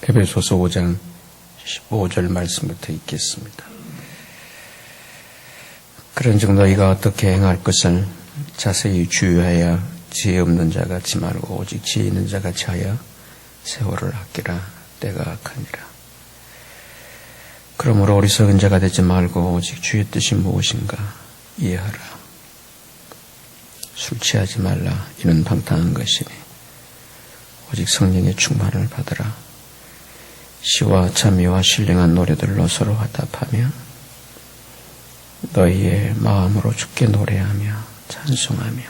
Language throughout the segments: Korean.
에베소서 5장 15절 말씀부터 읽겠습니다. 그런즉 너희가 어떻게 행할 것을 자세히 주의하여 지혜 없는 자 같이 말고 오직 지혜 있는 자 같이 하여 세월을 아끼라. 때가 악하니라. 그러므로 어리석은 자가 되지 말고 오직 주의 뜻이 무엇인가 이해하라. 술 취하지 말라. 이는 방탕한 것이니 오직 성령의 충만을 받으라. 시와 참미와 신령한 노래들로 서로 화답하며 너희의 마음으로 주께 노래하며 찬송하며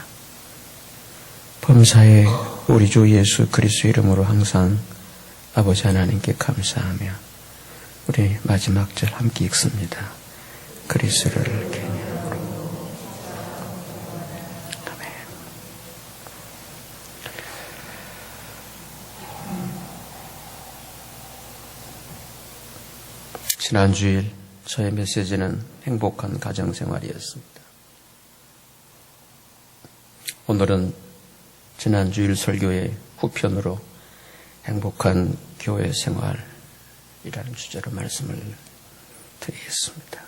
범사에 우리 주 예수 그리스도 이름으로 항상 아버지 하나님께 감사하며 우리 마지막 절 함께 읽습니다. 그리스도를 개념으로. 아멘. 지난 주일 저의 메시지는 행복한 가정생활이었습니다. 오늘은 지난 주일 설교의 후편으로 행복한 교회 생활이라는 주제로 말씀을 드리겠습니다.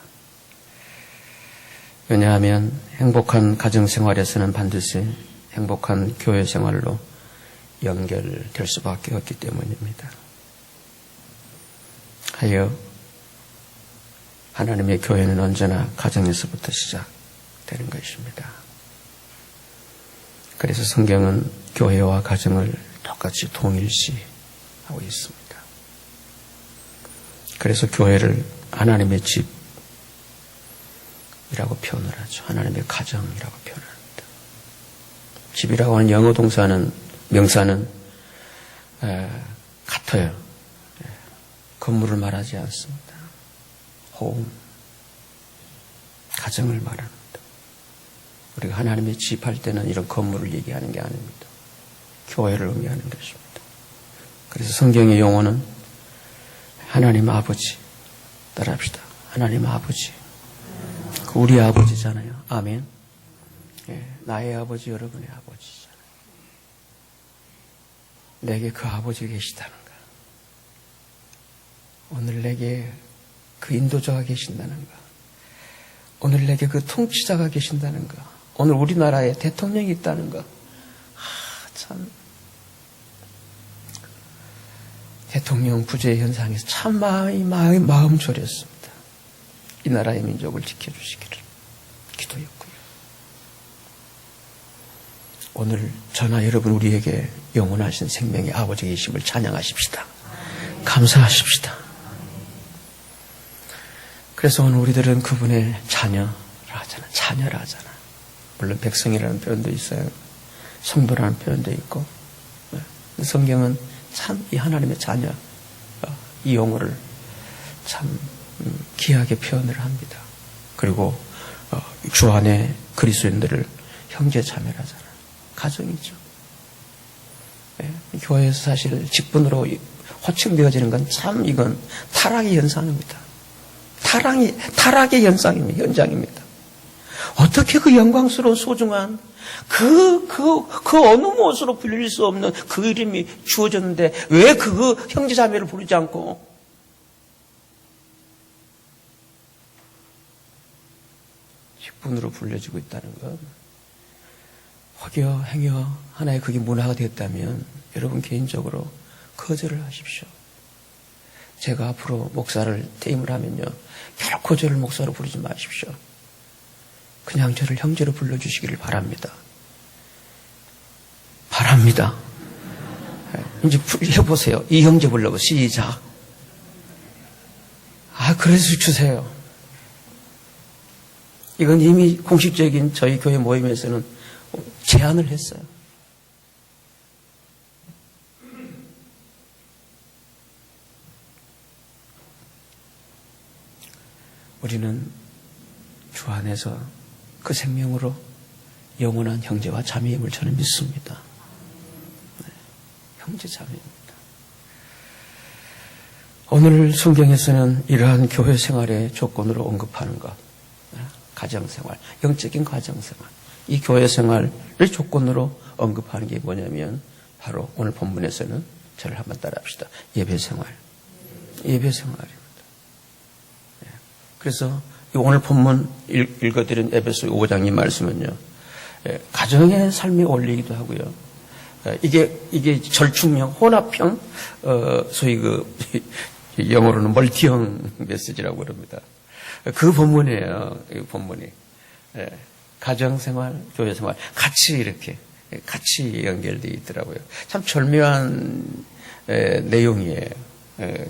왜냐하면 행복한 가정생활에서는 반드시 행복한 교회 생활로 연결될 수밖에 없기 때문입니다. 하여 하나님의 교회는 언제나 가정에서부터 시작되는 것입니다. 그래서 성경은 교회와 가정을 똑같이 동일시하고 있습니다. 그래서 교회를 하나님의 집이라고 표현을 하죠. 하나님의 가정이라고 표현합니다. 집이라고 하는 영어 동사는, 명사는 같아요. 건물을 말하지 않습니다. 홈, 가정을 말합니다. 우리가 하나님의 집 할 때는 이런 건물을 얘기하는 게 아닙니다. 교회를 의미하는 것입니다. 그래서 성경의 용어는 하나님 아버지, 따라합시다. 하나님 아버지. 그 우리 아버지잖아요. 아멘. 예, 나의 아버지, 여러분의 아버지잖아요. 내게 그 아버지 계시다는가. 오늘 내게 그 인도자가 계신다는가. 오늘 내게 그 통치자가 계신다는가. 오늘 우리나라에 대통령이 있다는가. 참 대통령 부재 현상에서 참 마음 졸였습니다. 이 나라의 민족을 지켜주시기를 기도했고요. 오늘 저나 여러분 우리에게 영원하신 생명의 아버지 계심을 찬양하십시다. 감사하십시다. 그래서 오늘 우리들은 그분의 자녀라 하잖아. 물론 백성이라는 표현도 있어요. 성도라는 표현도 있고. 성경은 참 이 하나님의 자녀, 이 용어를 참 귀하게 표현을 합니다. 그리고 주 안에 그리스도인들을 형제 자매라잖아요. 가정이죠. 교회에서 사실 직분으로 호칭되어지는 건 참 이건 타락의 현상입니다. 타락의 현장입니다. 어떻게 그 영광스러운 소중한 그 어느 무엇으로 불릴 수 없는 그 이름이 주어졌는데 왜 그 형제자매를 부르지 않고 직분으로 불려지고 있다는 것. 혹여 행여 하나의 그게 문화가 되었다면 여러분 개인적으로 거절을 하십시오. 제가 앞으로 목사를 퇴임을 하면요. 결코 저를 목사로 부르지 마십시오. 그냥 저를 형제로 불러주시기를 바랍니다. 이제 해보세요. 이 형제 불러보 시작. 그래서 주세요. 이건 이미 공식적인 저희 교회 모임에서는 제안을 했어요. 우리는 주 안에서 그 생명으로 영원한 형제와 자매임을 저는 믿습니다. 형제 자매입니다. 오늘 성경에서는 이러한 교회 생활의 조건으로 언급하는 것, 가정생활, 영적인 가정생활, 이 교회 생활을 조건으로 언급하는 게 뭐냐면 바로 오늘 본문에서는 저를 한번 따라합시다. 예배 생활. 예배 생활입니다. 그래서 오늘 본문 읽어드린 에베소 5장 이 말씀은요, 가정의 삶의 원리이기도 하고요. 이게 절충형, 혼합형, 소위 영어로는 멀티형 메시지라고 그럽니다. 그 본문이에요. 이 본문이. 가정생활, 교회생활, 같이 연결되어 있더라고요. 참 절묘한 내용이에요.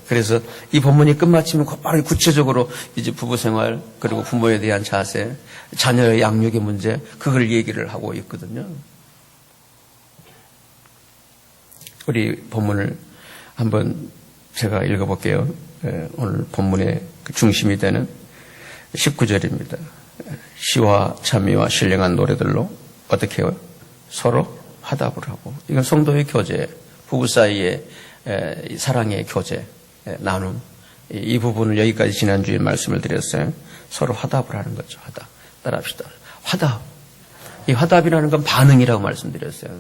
그래서 이 본문이 끝마치면 곧바로 구체적으로 이제 부부생활, 그리고 부모에 대한 자세, 자녀의 양육의 문제, 그걸 얘기를 하고 있거든요. 우리 본문을 한번 제가 읽어볼게요. 오늘 본문의 중심이 되는 19절입니다. 시와 찬미와 신령한 노래들로 어떻게 해요? 서로 화답을 하고, 이건 성도의 교제, 부부 사이의 사랑의 교제, 나눔, 이 부분을 여기까지 지난주에 말씀을 드렸어요. 서로 화답을 하는 거죠. 화답. 따라합시다. 화답. 이 화답이라는 건 반응이라고 말씀드렸어요.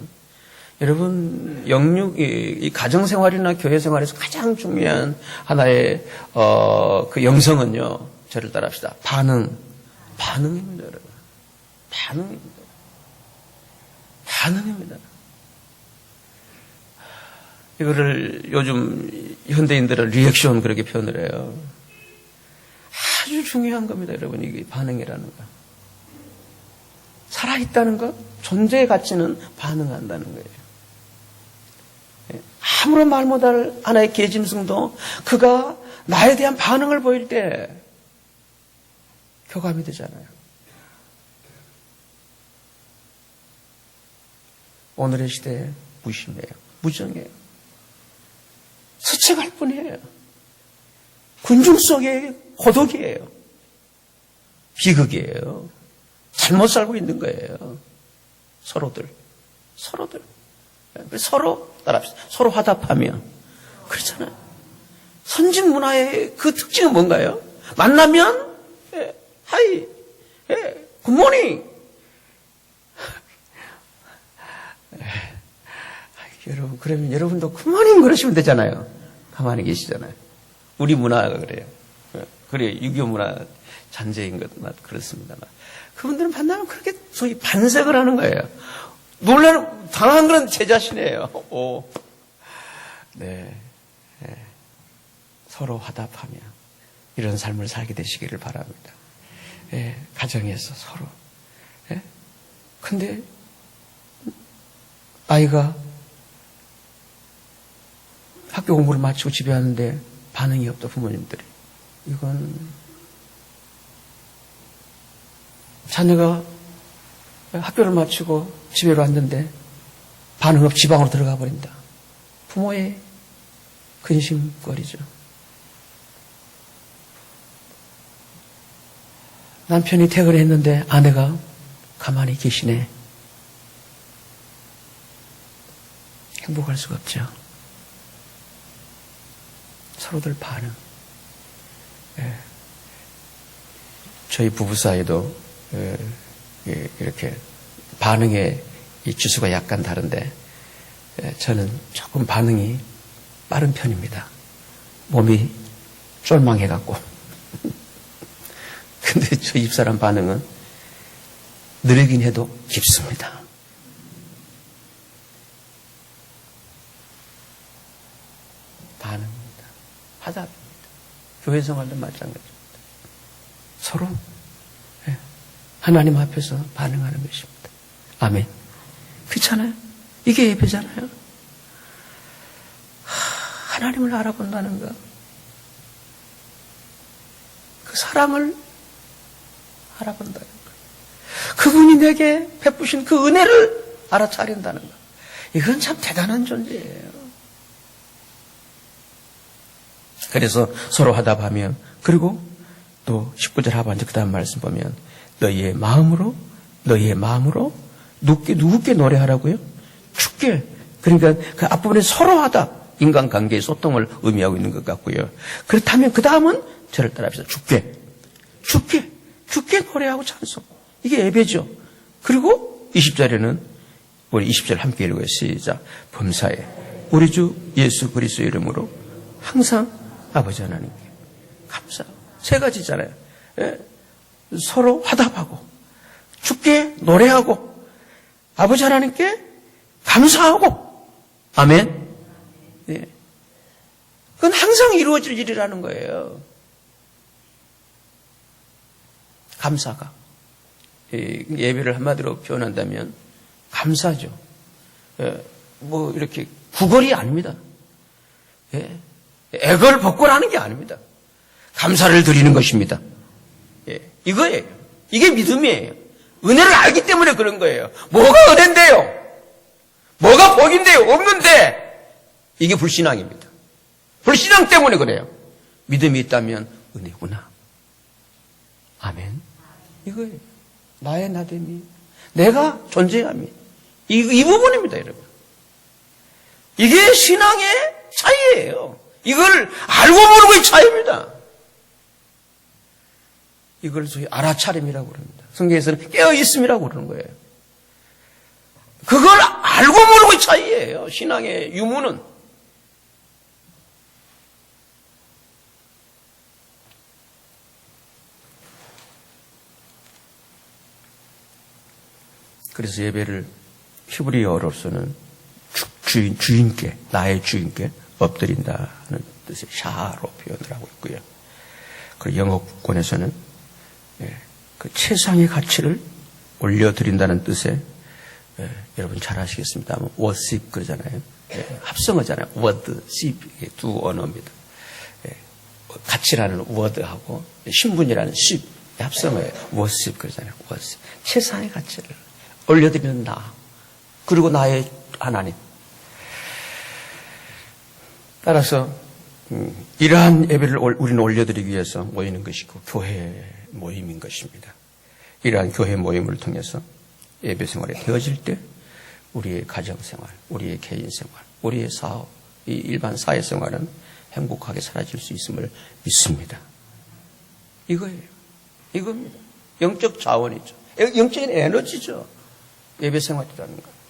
여러분, 이 가정생활이나 교회생활에서 가장 중요한 하나의 그 영성은요, 저를 따라합시다. 반응입니다, 여러분. 반응입니다. 이거를 요즘 현대인들은 리액션 그렇게 표현을 해요. 아주 중요한 겁니다, 여러분. 이게 반응이라는 거. 살아있다는 것, 존재의 가치는 반응한다는 거예요. 아무런 말 못할 하나의 개짐승도 그가 나에 대한 반응을 보일 때 교감이 되잖아요. 오늘의 시대에 무심해요. 무정해요. 스쳐갈 뿐이에요. 군중 속의 고독이에요. 비극이에요. 잘못 살고 있는 거예요. 서로들. 서로 따라합시다. 서로 화답하며. 그렇잖아요. 선진 문화의 그 특징은 뭔가요? 만나면 하이, 굿모닝. 여러분, 그러면 여러분도 굿모닝 그러시면 되잖아요. 가만히 계시잖아요. 우리 문화가 그래요. 그래요. 유교 문화 잔재인 것 그렇습니다만. 그분들은 만나면 그렇게 소위 반색을 하는 거예요. 당한 건 제 자신이에요. 네. 서로 화답하며 이런 삶을 살게 되시기를 바랍니다. 가정에서 서로. 근데 아이가 학교 공부를 마치고 집에 왔는데 반응이 없다, 부모님들이. 이건 자녀가 학교를 마치고 집에 왔는데 반응 없이 지방으로 들어가 버린다. 부모의 근심거리죠. 남편이 퇴근했는데 아내가 가만히 계시네. 행복할 수가 없죠. 서로들 반응. 저희 부부 사이도 이렇게 반응의 이 지수가 약간 다른데 저는 조금 반응이 빠른 편입니다. 몸이 쫄망해갖고. 근데 저 입사람 반응은 느리긴 해도 깊습니다. 반응입니다. 화답입니다. 교회 생활도 마찬가지입니다. 서로 하나님 앞에서 반응하는 것입니다. 아멘. 그렇잖아요. 이게 예배잖아요. 하나님을 알아본다는 것. 그 사랑을 알아본다는 것. 그분이 내게 베푸신 그 은혜를 알아차린다는 것. 이건 참 대단한 존재예요. 그래서 서로 화답하며, 그리고 또 19절 하반절 그 다음 말씀 보면 너희의 마음으로 누구께 노래하라고요? 주께. 그러니까 그 앞부분에 서로 화답, 인간관계의 소통을 의미하고 있는 것 같고요. 그렇다면 그 다음은 저를 따라합시다. 주께 노래하고 찬송. 이게 예배죠. 그리고 20절에는 우리 20절 함께 읽어요. 시작. 범사에 우리 주 예수 그리스도의 이름으로 항상 아버지 하나님께 감사하고, 세 가지잖아요. 예? 서로 화답하고, 주께 노래하고, 아버지 하나님께 감사하고. 아멘. 예. 그건 항상 이루어질 일이라는 거예요. 감사가. 예배를 한마디로 표현한다면 감사죠. 예. 뭐 이렇게 구걸이 아닙니다. 예. 애걸복걸하는 게 아닙니다. 감사를 드리는 것입니다. 예. 이거예요. 이게 믿음이에요. 은혜를 알기 때문에 그런 거예요. 뭐가 은혜인데요? 뭐가 복인데요? 없는데 이게 불신앙입니다. 불신앙 때문에 그래요. 믿음이 있다면 은혜구나. 아멘. 이거예요. 나의 나됨이, 내가 존재함이, 이 부분입니다, 여러분. 이게 신앙의 차이예요. 이걸 알고 모르고의 차이입니다. 이걸 소위 알아차림이라고 그럽니다. 성경에서는 깨어있음이라고 그러는 거예요. 그걸 알고 모르고의 차이예요. 신앙의 유무는. 그래서 예배를 히브리어로서는 주인께, 나의 주인께 엎드린다는 뜻의 샤로 표현을 하고 있고요. 그리고 영어권에서는 그 최상의 가치를 올려드린다는 뜻의, 여러분 잘 아시겠습니다만 worship 그러잖아요. 합성어잖아요. word, ship, 두 언어입니다. 가치라는 word하고 신분이라는 ship, 합성어예요. worship 그러잖아요. worship. 최상의 가치를 올려드리는 나, 그리고 나의 하나님. 따라서 이러한 예배를 우리는 올려드리기 위해서 모이는 것이고 교회 모임인 것입니다. 이러한 교회 모임을 통해서 예배 생활이 되어질 때 우리의 가정생활, 우리의 개인생활, 우리의 사업, 이 일반 사회생활은 행복하게 사라질 수 있음을 믿습니다. 이거예요. 이겁니다. 영적 자원이죠. 영적인 에너지죠. 예배 생활이라는 것.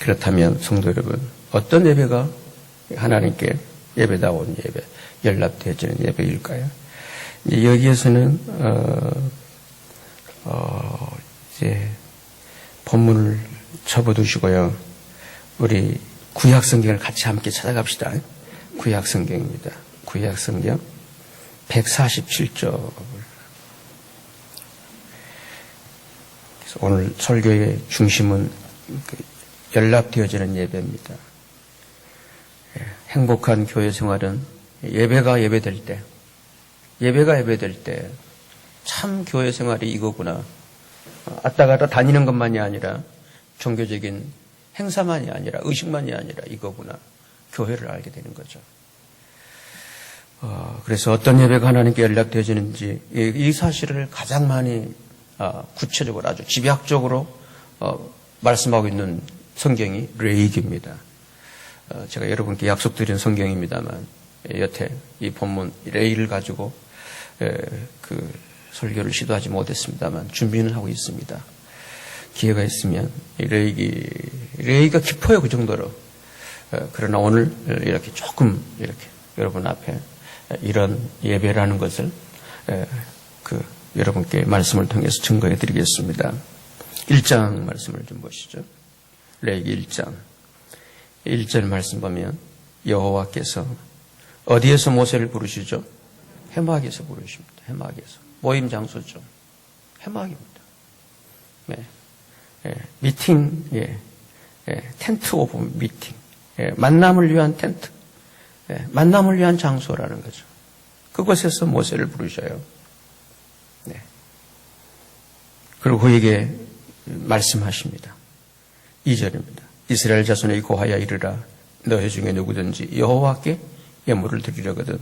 그렇다면 성도 여러분, 어떤 예배가 하나님께 예배다운 예배, 연락되어지는 예배일까요? 이제 여기에서는 이제 본문을 접어두시고요. 우리 구약 성경을 같이 함께 찾아갑시다. 구약 성경입니다. 구약 성경 147쪽. 그래서 오늘 설교의 중심은 연락되어지는 예배입니다. 행복한 교회 생활은 예배가 예배될 때 참 교회 생활이 이거구나. 왔다 갔다 다니는 것만이 아니라 종교적인 행사만이 아니라 의식만이 아니라 이거구나. 교회를 알게 되는 거죠. 그래서 어떤 예배가 하나님께 연락되어지는지 이 사실을 가장 많이 구체적으로 아주 집약적으로 말씀하고 있는 성경이 레위기입니다. 제가 여러분께 약속드린 성경입니다만 여태 이 본문 레위기를 가지고 그 설교를 시도하지 못했습니다만 준비는 하고 있습니다. 기회가 있으면 레위기가 깊어요, 그 정도로. 그러나 오늘 이렇게 조금 이렇게 여러분 앞에 이런 예배라는 것을 여러분께 말씀을 통해서 증거해 드리겠습니다. 1장 말씀을 좀 보시죠. 레위기 1장 1절 말씀 보면 여호와께서 어디에서 모세를 부르시죠? 해막에서 부르십니다. 해막에서. 모임 장소죠. 해막입니다. 네. 미팅, 텐트 오브 미팅. 만남을 위한 텐트. 만남을 위한 장소라는 거죠. 그곳에서 모세를 부르셔요. 네. 그리고 그에게 말씀하십니다. 2절입니다. 이스라엘 자손에게 고하여 이르라. 너희 중에 누구든지 여호와께 예물을 드리려거든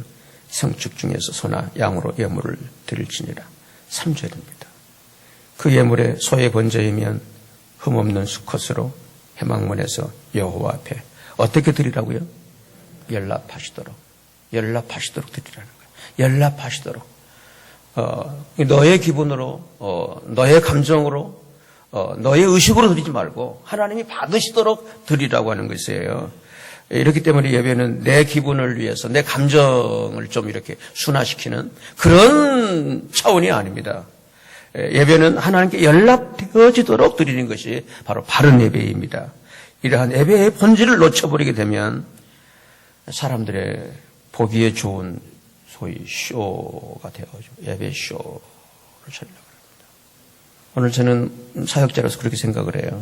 성축 중에서 소나 양으로 예물을 드릴지니라. 3절입니다. 그 예물에 소의 번제이면 흠없는 수컷으로 해막문에서 여호와 앞에 어떻게 드리라고요? 연락하시도록 연락하시도록 드리라는 거예요. 연락하시도록. 너의 기분으로, 너의 감정으로, 너의 의식으로 드리지 말고 하나님이 받으시도록 드리라고 하는 것이에요. 이렇기 때문에 예배는 내 기분을 위해서 내 감정을 좀 이렇게 순화시키는 그런 차원이 아닙니다. 예배는 하나님께 연락되어지도록 드리는 것이 바로 바른 예배입니다. 이러한 예배의 본질을 놓쳐버리게 되면 사람들의 보기에 좋은 소위 쇼가 되어가지고 예배 쇼를 차리려고 합니다. 오늘 저는 사역자로서 그렇게 생각을 해요.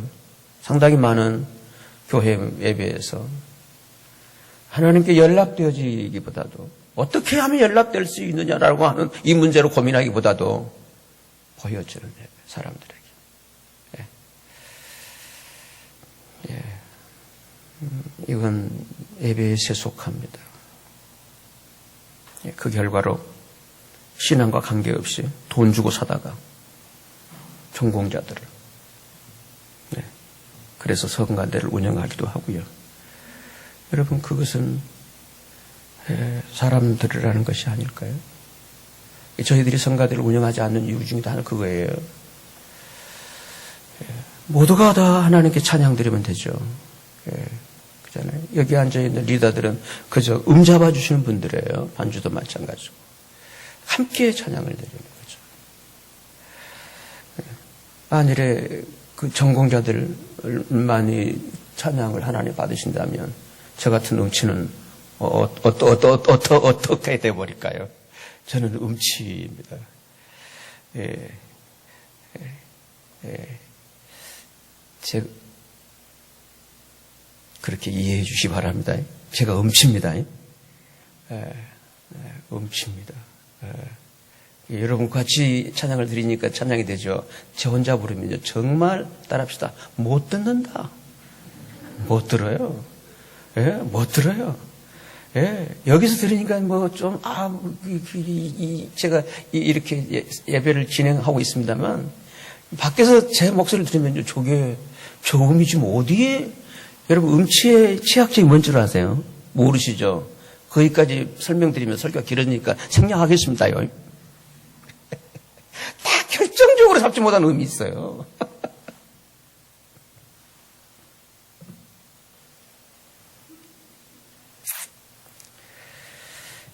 상당히 많은 교회 예배에서 하나님께 연락되어지기보다도 어떻게 하면 연락될 수 있느냐라고 하는 이 문제로 고민하기보다도 보여주는 예배, 사람들에게. 예. 이건 예배에 세속합니다. 그 결과로 신앙과 관계없이 돈 주고 사다가 전공자들을 그래서 성가대를 운영하기도 하고요. 여러분 그것은 사람들이라는 것이 아닐까요? 저희들이 성가대를 운영하지 않는 이유 중에 하나 그거예요. 모두가 다 하나님께 찬양 드리면 되죠. 그잖아요. 여기 앉아있는 리더들은 그저 잡아주시는 분들이에요. 반주도 마찬가지고. 함께 찬양을 드리는 거죠. 만일에 그 전공자들만이 찬양을 하나님 받으신다면 저 같은 음치는 어떻게 돼버릴까요? 저는 음치입니다. 그렇게 이해해 주시기 바랍니다. 제가 음치입니다. 음치입니다. 여러분 같이 찬양을 드리니까 찬양이 되죠. 저 혼자 부르면요. 정말 따라합시다. 못 듣는다. 못 들어요. 못 들어요. 여기서 들으니까 제가 이렇게 예배를 진행하고 있습니다만 밖에서 제 목소리를 들으면요. 저 음이 지금 어디에 여러분 음치의 치약점이 뭔 줄 아세요? 모르시죠? 거기까지 설명드리면 설교가 길으니까 생략하겠습니다요. 다 결정적으로 잡지 못한 음이 있어요.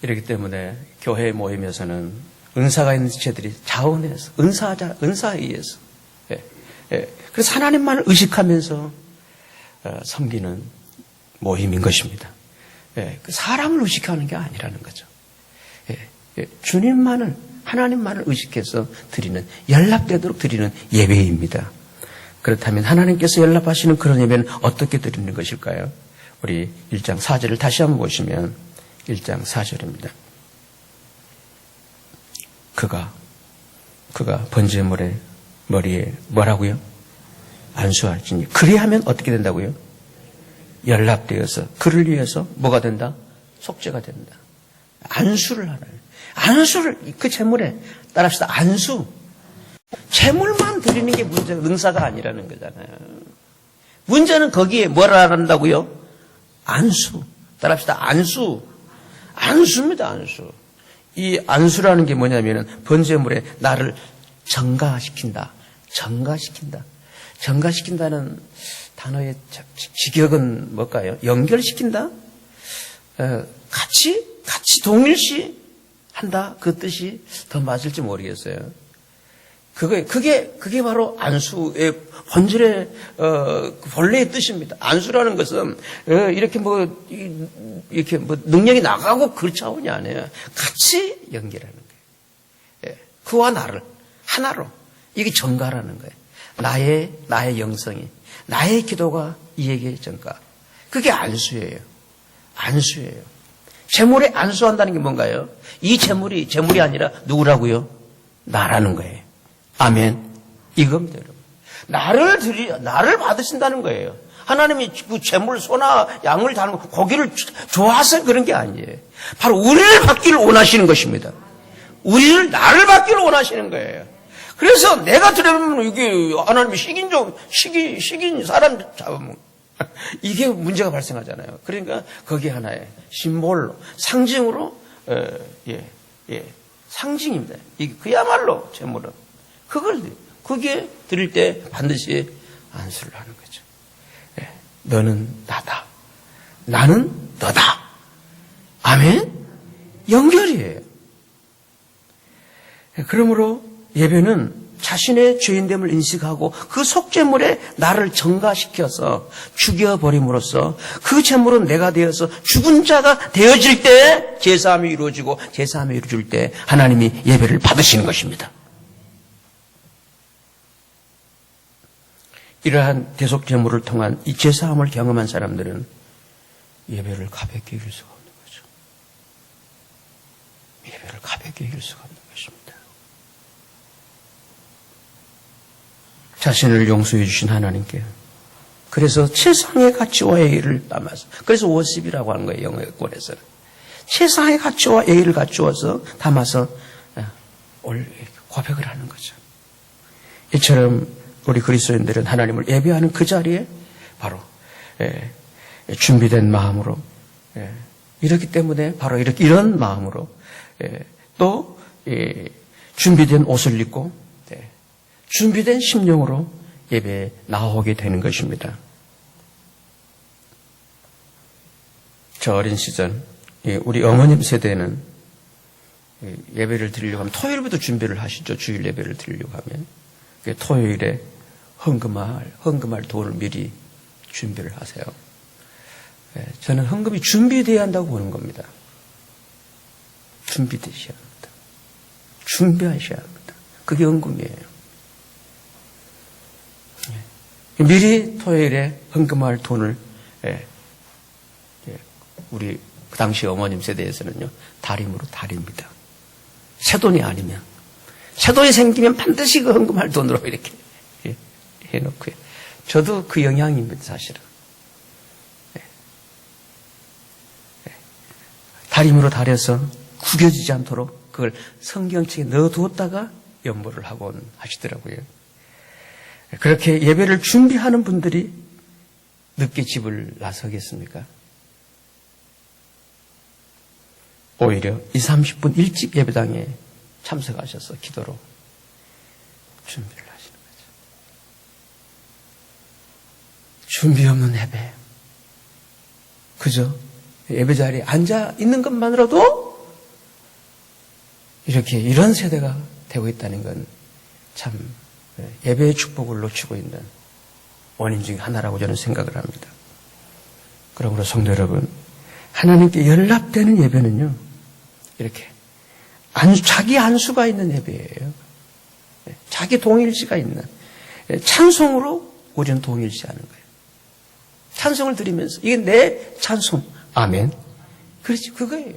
이렇기 때문에 교회 모임에서는 은사가 있는 지체들이 자원해서 은사에 의해서 그래서 하나님만을 의식하면서 섬기는 모임인 것입니다. 그 사람을 의식하는 게 아니라는 거죠. 주님만을 하나님만을 의식해서 드리는 연락되도록 드리는 예배입니다. 그렇다면 하나님께서 연락하시는 그런 예배는 어떻게 드리는 것일까요? 우리 1장 4절을 다시 한번 보시면 1장 4절입니다. 그가 번제물의 머리에 뭐라고요? 안수할지니 그리하면 어떻게 된다고요? 연락되어서 그를 위해서 뭐가 된다? 속죄가 된다. 안수를 하나요. 안수를 그 제물에 따라합시다. 안수. 제물만 드리는 게 문제가 능사가 아니라는 거잖아요. 문제는 거기에 뭐라 한다고요? 안수. 따라합시다. 안수. 안수입니다. 안수. 이 안수라는 게 뭐냐면은 번제물에 나를 정가시킨다. 정가시킨다. 정가시킨다는 단어의 직역은 뭘까요? 연결시킨다? 같이 동일시 한다? 그 뜻이 더 맞을지 모르겠어요. 그게 바로 안수의 본질의, 본래의 뜻입니다. 안수라는 것은, 이렇게 능력이 나가고 그 차원이 아니에요. 같이 연결하는 거예요. 그와 나를 하나로. 이게 정가라는 거예요. 나의 영성이, 나의 기도가 이에게 전가. 그게 안수예요. 안수예요. 제물에 안수한다는 게 뭔가요? 이 제물이 아니라 누구라고요? 나라는 거예요. 아멘. 이겁니다, 여러분. 나를 받으신다는 거예요. 하나님이 그 제물, 소나 양을 다는 고기를 좋아서 그런 게 아니에요. 바로 우리를 받기를 원하시는 것입니다. 나를 받기를 원하시는 거예요. 그래서 내가 들으면 이게 하나님이 식인 사람 잡으면 이게 문제가 발생하잖아요. 그러니까 거기에 하나의 심볼로, 상징으로, 상징입니다. 이게 그야말로 제물은. 거기에 드릴 때 반드시 안수를 하는 거죠. 너는 나다. 나는 너다. 아멘? 연결이에요. 그러므로 예배는 자신의 죄인됨을 인식하고 그 속죄물에 나를 전가시켜서 죽여버림으로써 그 제물은 내가 되어서 죽은 자가 되어질 때 제사함이 이루어지고 제사함이 이루어질 때 하나님이 예배를 받으시는 것입니다. 이러한 대속 제물을 통한 이 제사함을 경험한 사람들은 예배를 가볍게 이길 수가 없는 거죠. 예배를 가볍게 이길 수가 없는 것입니다. 자신을 용서해 주신 하나님께 그래서 최상의 가치와 예의를 담아서 그래서 워십이라고 하는 거예요. 영어권에서는 최상의 가치와 예의를 갖추어서 담아서 고백을 하는 거죠. 이처럼 우리 그리스도인들은 하나님을 예배하는 그 자리에 바로 준비된 마음으로 이렇기 때문에 바로 이런 마음으로 또 준비된 옷을 입고 준비된 심령으로 예배에 나오게 되는 것입니다. 저 어린 시절 우리 어머님 세대는 예배를 드리려고 하면 토요일부터 준비를 하시죠. 주일 예배를 드리려고 하면 토요일에 헌금할 돈을 미리 준비를 하세요. 저는 헌금이 준비되어야 한다고 보는 겁니다. 준비되셔야 합니다. 준비하셔야 합니다. 그게 헌금이에요. 미리 토요일에 헌금할 돈을 우리 그 당시 어머님 세대에서는요 달임으로 달입니다. 새돈이 아니면 새돈이 생기면 반드시 그 헌금할 돈으로 이렇게 해놓고요. 저도 그 영향입니다. 사실은 달임으로 달여서 구겨지지 않도록 그걸 성경책에 넣어두었다가 연보를 하곤 하시더라고요. 그렇게 예배를 준비하는 분들이 늦게 집을 나서겠습니까? 오히려 20, 30분 일찍 예배당에 참석하셔서 기도로 준비를 하시는 거죠. 준비 없는 예배. 그죠? 예배 자리에 앉아 있는 것만으로도 이런 세대가 되고 있다는 건 참 예배의 축복을 놓치고 있는 원인 중에 하나라고 저는 생각을 합니다. 그러므로 성도 여러분, 하나님께 연락되는 예배는요, 이렇게 자기 안수가 있는 예배예요. 자기 동일시가 있는 찬송으로 우리는 동일시하는 거예요. 찬송을 드리면서 이게 내 찬송, 아멘. 그렇지, 그거예요.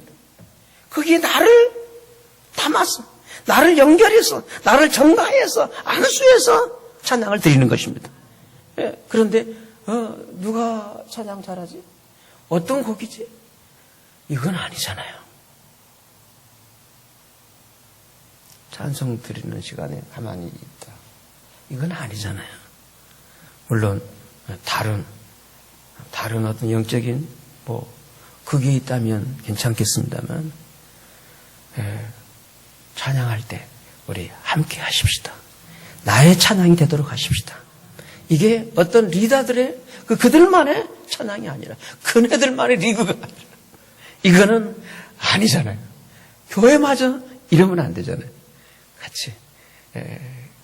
그게 나를 담아서, 나를 연결해서, 나를 전가해서, 안수해서 찬양을 드리는 것입니다. 그런데 누가 찬양 잘하지? 어떤 곡이지? 이건 아니잖아요. 찬송 드리는 시간에 가만히 있다. 이건 아니잖아요. 물론 다른 어떤 영적인 그게 있다면 괜찮겠습니다만 찬양할 때 우리 함께 하십시다. 나의 찬양이 되도록 하십시다. 이게 어떤 리더들의 그들만의 찬양이 아니라 그네들만의 리그가 아니라 이거는 아니잖아요. 교회마저 이러면 안 되잖아요. 같이.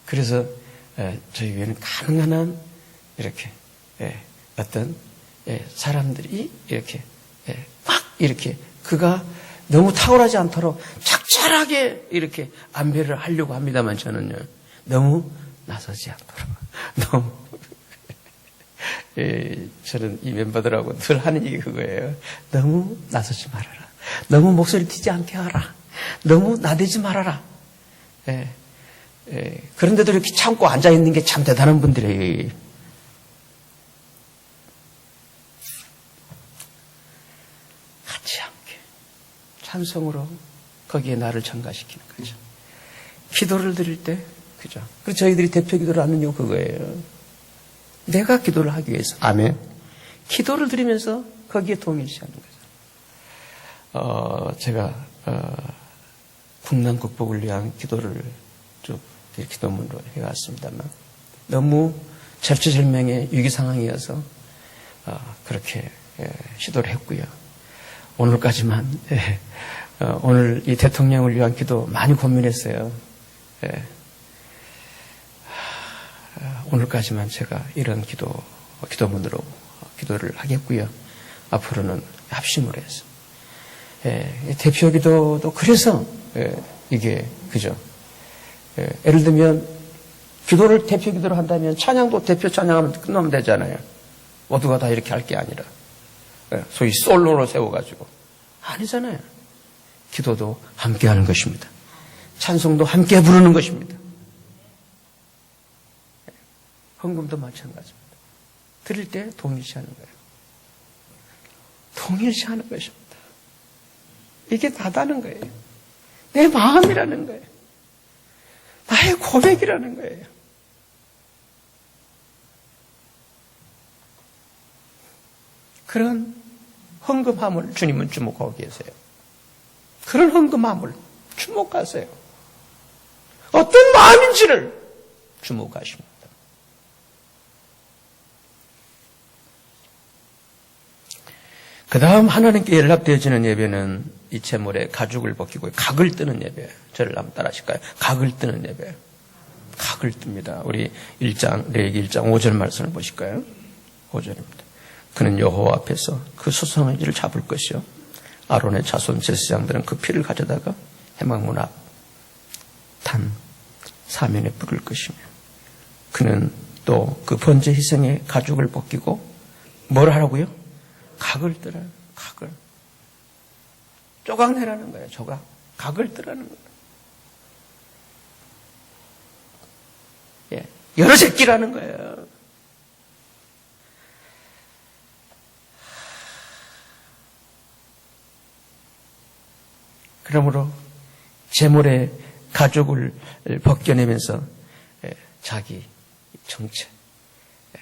그래서 저희 교회는 가능한 한 이렇게 어떤 사람들이 이렇게 막 이렇게 그가 너무 탁월하지 않도록 착잘하게 이렇게 안배를 하려고 합니다만 저는요 너무 나서지 않도록 너무 저는 이 멤버들하고 늘 하는 얘기 그거예요. 너무 나서지 말아라. 너무 목소리 튀지 않게 하라. 너무 나대지 말아라. 그런데도 이렇게 참고 앉아있는 게 참 대단한 분들이에요. 같이 함께 찬송으로 거기에 나를 전가시키는 거죠. 기도를 드릴 때 그죠. 그래서 저희들이 대표 기도를 하는 이유 그거예요. 내가 기도를 하기 위해서. 아멘. 기도를 드리면서 거기에 동일시하는 거죠. 제가 국난 극복을 위한 기도를 쭉 기도문으로 해왔습니다만 너무 절체절명의 위기 상황이어서 그렇게 시도를 했고요. 오늘까지만 오늘 이 대통령을 위한 기도 많이 고민했어요. 오늘까지만 제가 이런 기도문으로 기도를 하겠고요. 앞으로는 합심을 해서 대표 기도도 그래서 이게 그죠. 예를 들면 기도를 대표 기도로 한다면 찬양도 대표 찬양하면 끝나면 되잖아요. 모두가 다 이렇게 할 게 아니라 소위 솔로로 세워가지고 아니잖아요. 기도도 함께 하는 것입니다. 찬송도 함께 부르는 것입니다. 헌금도 마찬가지입니다. 드릴 때 동일시하는 거예요. 동일시하는 것입니다. 이게 다다는 거예요. 내 마음이라는 거예요. 나의 고백이라는 거예요. 그런 헌금함을 주님은 주목하고 계세요. 그런 헌금함을 주목하세요. 어떤 마음인지를 주목하십니다. 그 다음 하나님께 연락되어지는 예배는 이 제물에 가죽을 벗기고 각을 뜨는 예배. 저를 한번 따라 하실까요? 각을 뜨는 예배. 각을 뜹니다. 우리 레위기 1장 5절 말씀을 보실까요? 5절입니다. 그는 여호와 앞에서 그 소성의지를 잡을 것이요. 아론의 자손 제사장들은 그 피를 가져다가 회막문 앞 단 사면에 뿌릴 것이며 그는 또 그 번제 희생의 가죽을 벗기고 뭘 하라고요? 각을 뜨라는 각을 쪼각내라는 거예요. 조각 각을 뜨라는 거예요. 여러 새끼라는 거예요. 그러므로 제물의 가죽을 벗겨내면서 자기 정체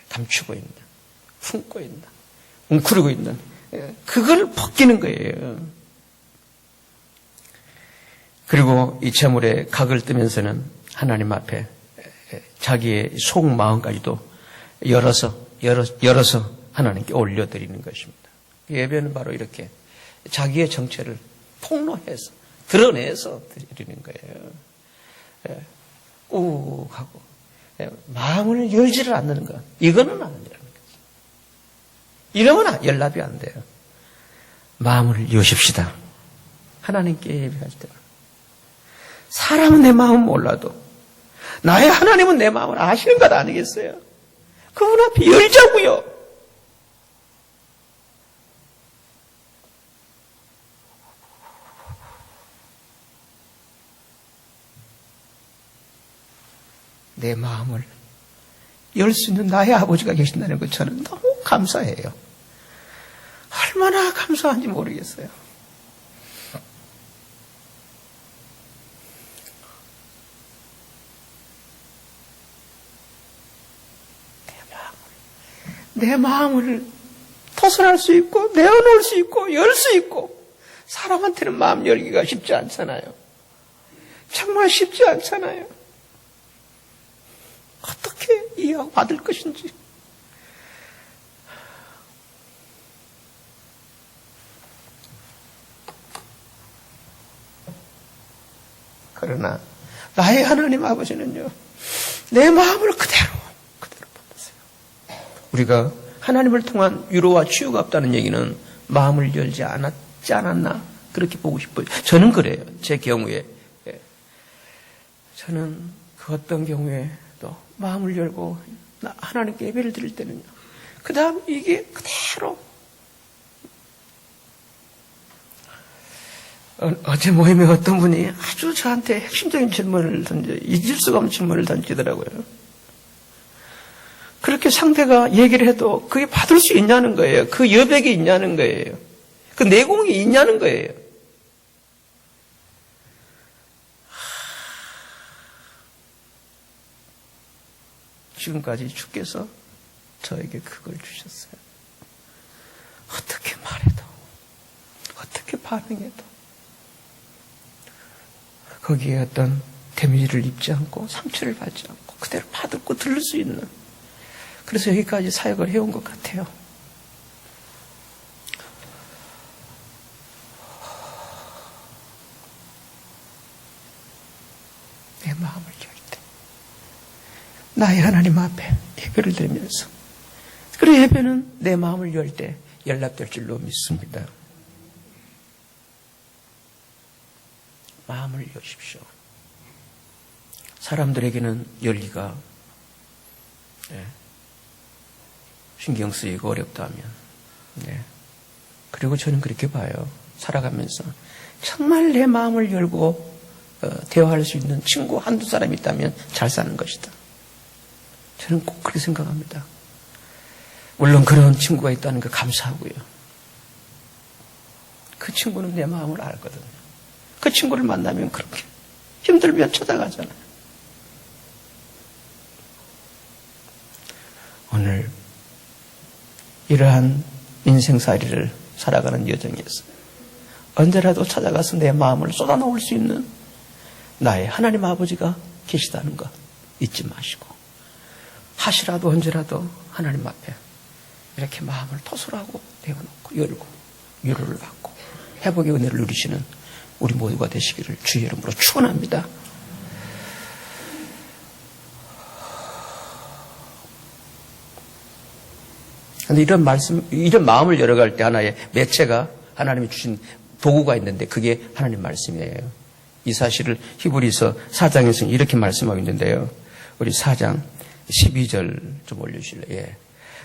감추고 있는, 품고 있는, 웅크리고 있는 그걸 벗기는 거예요. 그리고 이 제물의 각을 뜨면서는 하나님 앞에 자기의 속마음까지도 열어서 하나님께 올려드리는 것입니다. 예배는 바로 이렇게 자기의 정체를 폭로해서 드러내서 드리는 거예요. 꾹 하고 마음을 열지를 않는 것. 이거는 아니라는 거죠. 이러면 연락이 안 돼요. 마음을 여십시다. 하나님께 예배할 때 사람은 내 마음 몰라도 나의 하나님은 내 마음을 아시는 것 아니겠어요? 그분 앞에 열자고요. 내 마음을 열 수 있는 나의 아버지가 계신다는 것 저는 너무 감사해요. 얼마나 감사한지 모르겠어요. 내 마음을 토설할 수 있고 내어놓을 수 있고 열 수 있고 사람한테는 마음 열기가 쉽지 않잖아요. 정말 쉽지 않잖아요. 어떻게 이해하고 받을 것인지. 그러나 나의 하나님 아버지는요. 내 마음을 그대로 받으세요. 우리가 하나님을 통한 위로와 치유가 없다는 얘기는 마음을 열지 않았지 않았나 그렇게 보고 싶어요. 저는 그래요. 제 경우에. 저는 그 어떤 경우에 또 마음을 열고 하나님께 예배를 드릴 때는요. 그 다음 이게 그대로 어제 모임에 어떤 분이 아주 저한테 핵심적인 질문을 잊을 수가 없는 질문을 던지더라고요. 그렇게 상대가 얘기를 해도 그게 받을 수 있냐는 거예요. 그 여백이 있냐는 거예요. 그 내공이 있냐는 거예요. 지금까지 주께서 저에게 그걸 주셨어요. 반응해도 거기에 어떤 데미지를 입지 않고 상처를 받지 않고 그대로 받고 들을 수 있는, 그래서 여기까지 사역을 해온 것 같아요. 내 마음을 열 때 나의 하나님 앞에 예배를 드리면서, 그리고 예배는 내 마음을 열 때 연락될 줄로 믿습니다. 마음을 여십시오. 사람들에게는 열기가 신경 쓰이고 어렵다면, 그리고 저는 그렇게 봐요. 살아가면서 정말 내 마음을 열고 대화할 수 있는 친구 한두 사람이 있다면 잘 사는 것이다. 저는 꼭 그렇게 생각합니다. 물론 그런 친구가 있다는 거 감사하고요. 그 친구는 내 마음을 알거든요. 그 친구를 만나면 그렇게 힘들면 찾아가잖아요. 오늘 이러한 인생살이를 살아가는 여정에서 언제라도 찾아가서 내 마음을 쏟아놓을 수 있는 나의 하나님 아버지가 계시다는 것 잊지 마시고, 하시라도 언제라도 하나님 앞에 이렇게 마음을 토설하고 내어놓고 열고 위로를 받고 회복의 은혜를 누리시는 우리 모두가 되시기를 주의 이름으로 축원합니다. 그런데 이런 마음을 열어갈 때 하나의 매체가, 하나님이 주신 도구가 있는데 그게 하나님 말씀이에요. 이 사실을 히브리서 4장에서 이렇게 말씀하고 있는데요. 우리 4장 12절 좀 올려주실래요? 예.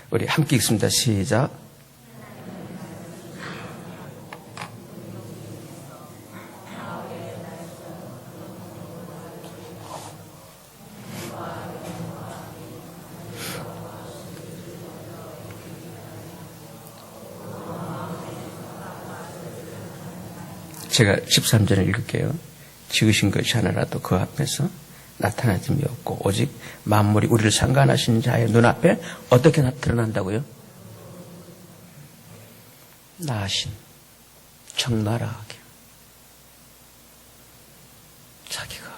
우리 함께 읽습니다. 시작. 제가 13절을 읽을게요. 지으신 것이 하나라도 그 앞에서 나타나짐이 없고 오직 만물이 우리를 상관하신 자의 눈앞에 어떻게 드러난다고요? 나으신 적나라하게. 자기가,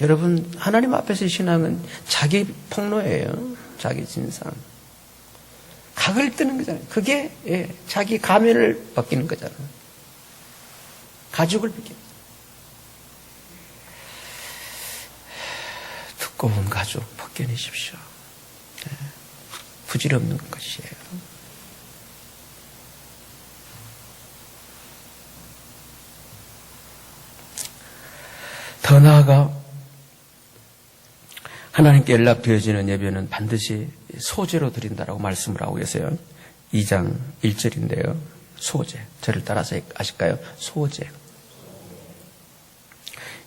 여러분 하나님 앞에서 신앙은 자기 폭로예요. 자기 진상. 각을 뜨는 거잖아요. 그게 자기 가면을 벗기는 거잖아요. 가죽을 벗기는 거잖아요. 두꺼운 가죽 벗겨내십시오. 부질없는 것이에요. 더 나아가 하나님께 연락되어지는 예배는 반드시 소제로 드린다라고 말씀을 하고 계세요. 2장 1절인데요. 소제. 저를 따라서 아실까요? 소제.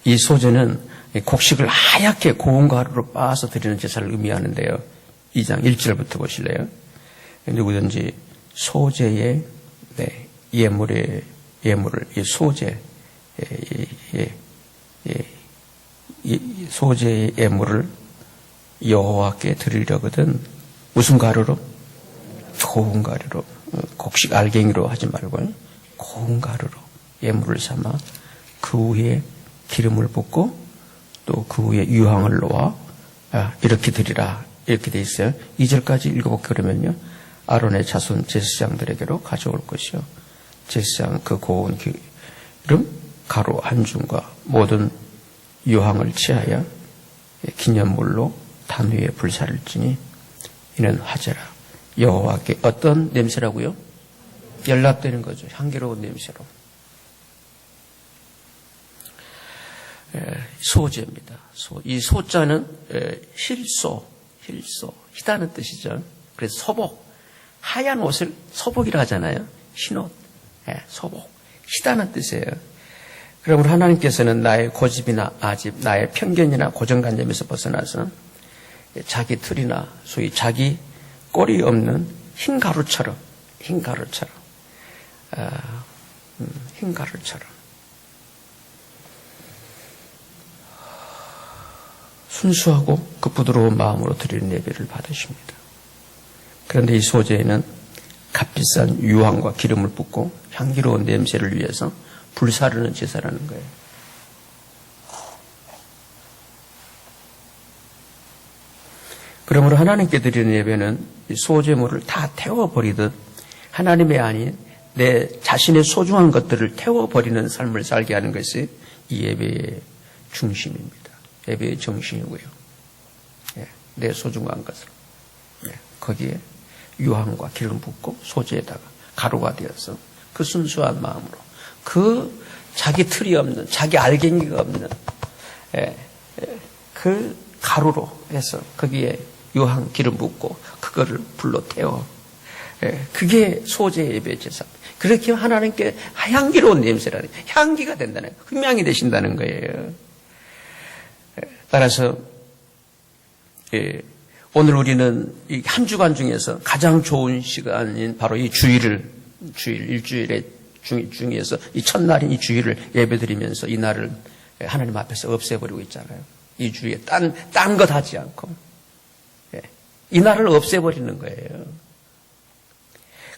이 소제는 곡식을 하얗게 고운 가루로 빻아서 드리는 제사를 의미하는데요. 2장 1절부터 보실래요? 누구든지 소제의 예물을 이 소제, 소제의 예물을 여호와께 드리려거든 무슨 가루로? 고운 가루로. 곡식 알갱이로 하지 말고 고운 가루로 예물을 삼아 그 위에 기름을 붓고 또 그 위에 유황을 놓아 이렇게 드리라, 이렇게 돼 있어요. 2절까지 읽어볼게요. 그러면요, 아론의 자손 제사장들에게로 가져올 것이요, 제사장 그 고운 기름 가루 한 줌과 모든 유황을 취하여 기념물로 단 위에 불사를 지니 이는 화제라. 여호와께 어떤 냄새라고요? 연락되는 거죠. 향기로운 냄새로. 소제입니다. 이 소자는 희다는 뜻이죠. 그래서 소복, 하얀 옷을 소복이라 하잖아요. 흰옷, 소복, 희다는 뜻이에요. 그러므로 하나님께서는 나의 고집이나 아집, 나의 편견이나 고정관념에서 벗어나서 자기 틀이나 소위 자기 꼴이 없는 흰 가루처럼 순수하고 그 부드러운 마음으로 드리는 예배를 받으십니다. 그런데 이 소제에는 값비싼 비싼 유황과 기름을 붓고 향기로운 냄새를 위해서 불사르는 제사라는 거예요. 그러므로 하나님께 드리는 예배는 소재물을 다 태워버리듯 하나님의 아닌 내 자신의 소중한 것들을 태워버리는 삶을 살게 하는 것이 이 예배의 중심입니다. 예배의 정신이고요. 내 소중한 것을 거기에 유황과 기름 붓고 소재에다가 가루가 되어서 그 순수한 마음으로 그 자기 틀이 없는 자기 알갱이가 없는 그 가루로 해서 거기에 유황 기름 붓고 그거를 불로 태워 그게 소재 예배 제사. 그렇게 하나님께 향기로운 냄새라는 향기가 된다는 거예요. 흠향이 되신다는 거예요. 따라서 오늘 우리는 이 한 주간 중에서 가장 좋은 시간인 바로 이 일주일의 중에서 이 첫날인 이 주일을 예배드리면서 이 날을 하나님 앞에서 없애버리고 있잖아요. 이 주에 딴 것 하지 않고 이 날을 없애버리는 거예요.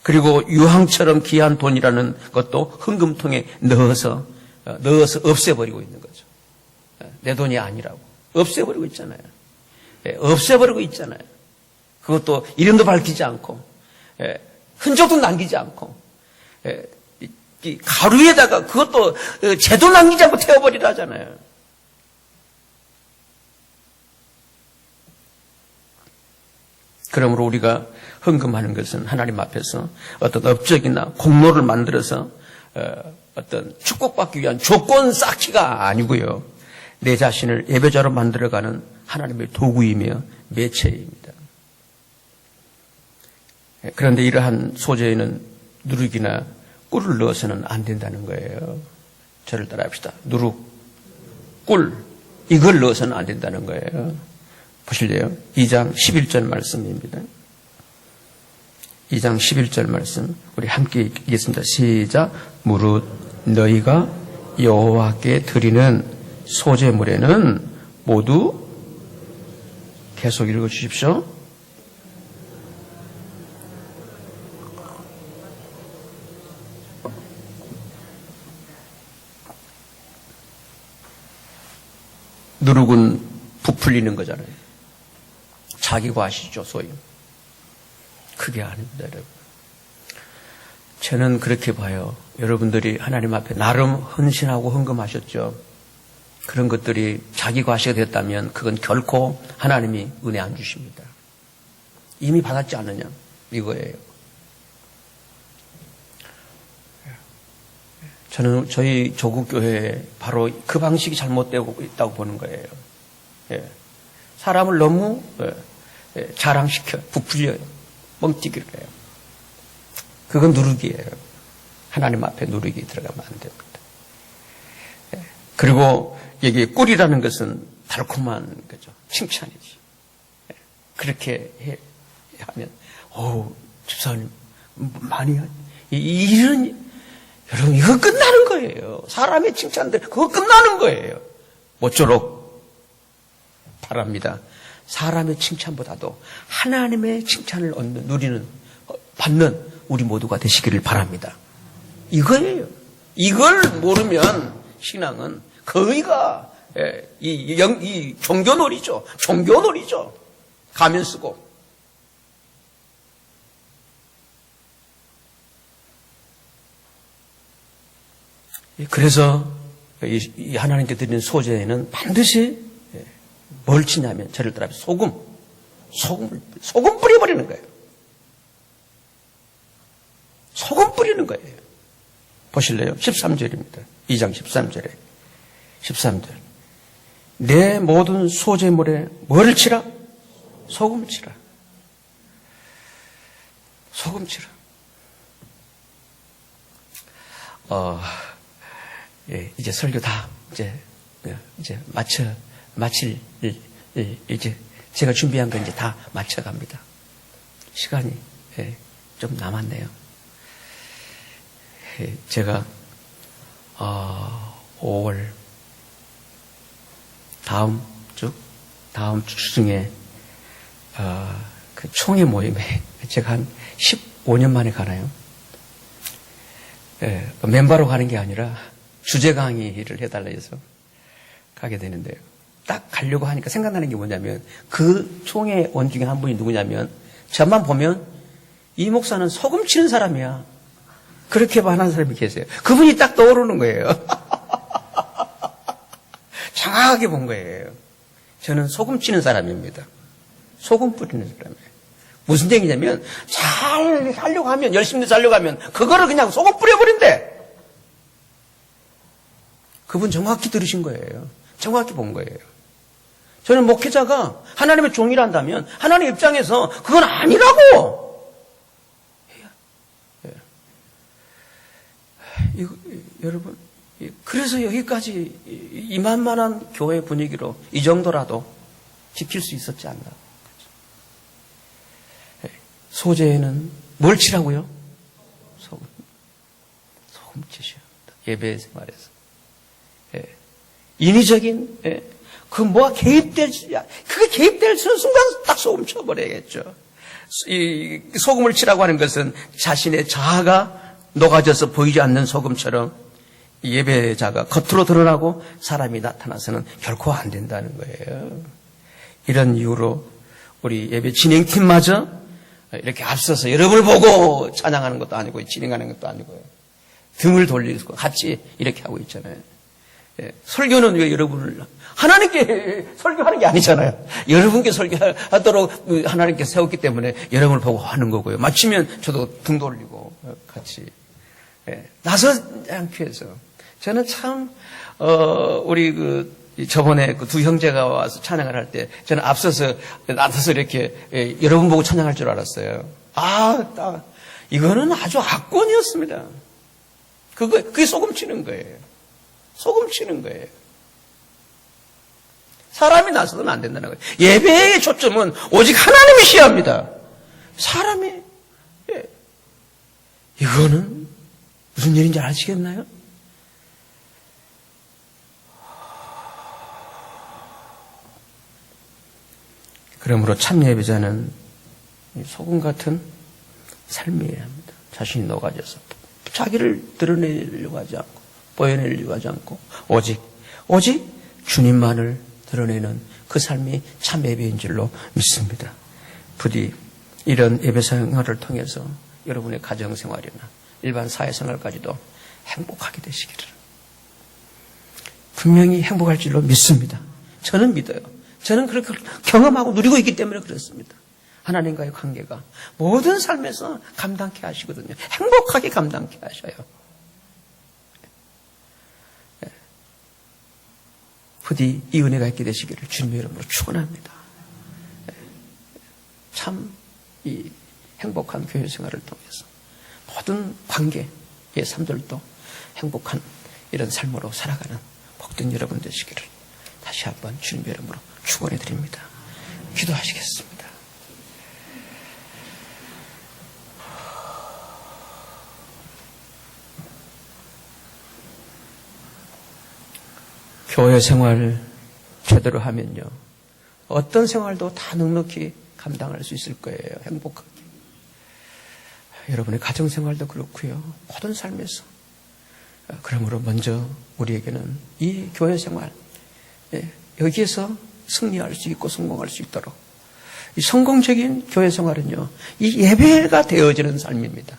그리고 유황처럼 귀한 돈이라는 것도 헌금통에 넣어서 없애버리고 있는 거죠. 내 돈이 아니라고 없애버리고 있잖아요. 없애버리고 있잖아요. 그것도 이름도 밝히지 않고 흔적도 남기지 않고 이 가루에다가 그것도 재도 남기지 않고 태워버리라 하잖아요. 그러므로 우리가 헌금하는 것은 하나님 앞에서 어떤 업적이나 공로를 만들어서 어떤 축복받기 위한 조건 쌓기가 아니고요. 내 자신을 예배자로 만들어가는 하나님의 도구이며 매체입니다. 그런데 이러한 소재에는 누룩이나 꿀을 넣어서는 안 된다는 거예요. 저를 따라합시다. 누룩, 꿀 이걸 넣어서는 안 된다는 거예요. 보실래요? 2장 11절 말씀입니다. 2장 11절 말씀 우리 함께 읽겠습니다. 시작. 무릇 너희가 여호와께 드리는 소재물에는 모두 계속 읽어주십시오. 누룩은 부풀리는 거잖아요. 자기 과시죠, 소위. 그게 아닙니다, 여러분. 저는 그렇게 봐요. 여러분들이 하나님 앞에 나름 헌신하고 헌금하셨죠. 그런 것들이 자기 과시가 됐다면 그건 결코 하나님이 은혜 안 주십니다. 이미 받았지 않느냐, 이거예요. 저는 저희 조국교회에 바로 그 방식이 잘못되고 있다고 보는 거예요. 사람을 너무 자랑시켜, 부풀려요. 뻥튀기를 해요. 그건 누룩이에요. 하나님 앞에 누룩이 들어가면 안 됩니다. 그리고 여기 꿀이라는 것은 달콤한 거죠. 칭찬이지. 그렇게 하면, 집사님, 많이, 이런, 여러분, 이거 끝나는 거예요. 사람의 칭찬들, 그거 끝나는 거예요. 모쪼록 바랍니다. 사람의 칭찬보다도 하나님의 칭찬을 받는 우리 모두가 되시기를 바랍니다. 이거예요. 이걸 모르면 신앙은 거의가 이 종교놀이죠. 종교놀이죠. 가면 쓰고. 그래서 이 하나님께 드리는 소재에는 반드시 뭘 치냐면 저를 따라 소금 뿌려버리는 거예요. 소금 뿌리는 거예요. 보실래요? 13절입니다. 2장 13절에 13절 내 모든 소재물에 뭐를 치라? 소금을 치라. 소금 치라. 이제 설교 다 이제 마칠 이제 제가 준비한 거 이제 다 마쳐갑니다. 시간이 좀 남았네요. 제가 5월 다음 주 중에 그 총회 모임에 제가 한 5년 만에 가나요? 예, 멤버로 가는 게 아니라 주제 강의를 해달라 해서 가게 되는데요. 딱 가려고 하니까 생각나는 게 뭐냐면 그 총회 원 중에 한 분이 누구냐면 저만 보면 이 목사는 소금 치는 사람이야. 그렇게 말하는 사람이 계세요. 그분이 딱 떠오르는 거예요. 정확하게 본 거예요. 저는 소금 치는 사람입니다. 소금 뿌리는 사람이에요. 무슨 얘기냐면 잘 하려고 하면 열심히 살려고 하면 그거를 그냥 소금 뿌려버린대. 그분 정확히 들으신 거예요. 정확히 본 거예요. 저는 목회자가 하나님의 종이란다면 하나님 입장에서 그건 아니라고. 여러분, 그래서 여기까지 이만만한 교회 분위기로 이 정도라도 지킬 수 있었지 않나. 소재에는 뭘 치라고요? 소금 치셔야 합니다. 예배 생활에서. 인위적인, 그게 개입될 순간 딱 소금 쳐버려야겠죠. 이 소금을 치라고 하는 것은 자신의 자아가 녹아져서 보이지 않는 소금처럼 예배자가 겉으로 드러나고 사람이 나타나서는 결코 안 된다는 거예요. 이런 이유로 우리 예배 진행팀마저 이렇게 앞서서 여러분을 보고 찬양하는 것도 아니고 진행하는 것도 아니고요. 등을 돌리고 같이 이렇게 하고 있잖아요. 설교는 왜 여러분을 하나님께 설교하는 게 아니잖아요. 여러분께 설교하도록 하나님께 세웠기 때문에 여러분을 보고 하는 거고요. 마치면 저도 등 돌리고 같이 나서지 않기 위해서 저는 참 우리 저번에 그 두 형제가 와서 찬양을 할 때 저는 앞서서 나서서 이렇게 여러분 보고 찬양할 줄 알았어요. 이거는 아주 악권이었습니다. 그게 소금 치는 거예요. 소금 치는 거예요. 사람이 나서서는 안 된다는 거예요. 예배의 초점은 오직 하나님이셔야 합니다. 사람이 이거는 무슨 일인지 아시겠나요? 그러므로 참 예배자는 소금 같은 삶이어야 합니다. 자신이 녹아져서 자기를 드러내려고 하지 않고 보여내려고 하지 않고 오직 주님만을 드러내는 그 삶이 참 예배인 줄로 믿습니다. 부디 이런 예배 생활을 통해서 여러분의 가정생활이나 일반 사회생활까지도 행복하게 되시기를. 분명히 행복할 줄로 믿습니다. 저는 믿어요. 저는 그렇게 경험하고 누리고 있기 때문에 그렇습니다. 하나님과의 관계가 모든 삶에서 감당케 하시거든요. 행복하게 감당케 하셔요. 부디 이 은혜가 있게 되시기를 주님의 이름으로 축원합니다. 참 이 행복한 교회 생활을 통해서 모든 관계의 삶들도 행복한 이런 삶으로 살아가는 복된 여러분 되시기를 다시 한번 주님의 이름으로 축원해 드립니다. 기도하시겠습니다. 교회 생활 제대로 하면요, 어떤 생활도 다 넉넉히 감당할 수 있을 거예요. 행복하게. 여러분의 가정생활도 그렇고요. 모든 삶에서. 그러므로 먼저 우리에게는 이 교회 생활, 여기에서 승리할 수 있고 성공할 수 있도록 이 성공적인 교회 생활은요, 이 예배가 되어지는 삶입니다.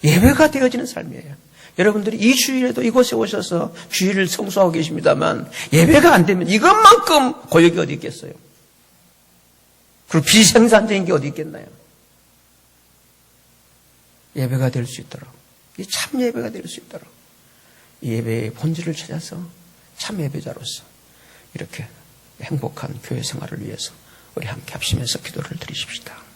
예배가 되어지는 삶이에요. 여러분들이 이 주일에도 이곳에 오셔서 주일을 성수하고 계십니다만 예배가 안 되면 이것만큼 고역이 어디 있겠어요? 그리고 비생산적인 게 어디 있겠나요? 예배가 될 수 있도록, 이 참 예배가 될 수 있도록 이 예배의 본질을 찾아서 참 예배자로서 이렇게 행복한 교회 생활을 위해서 우리 함께 합심해서 기도를 드리십시다.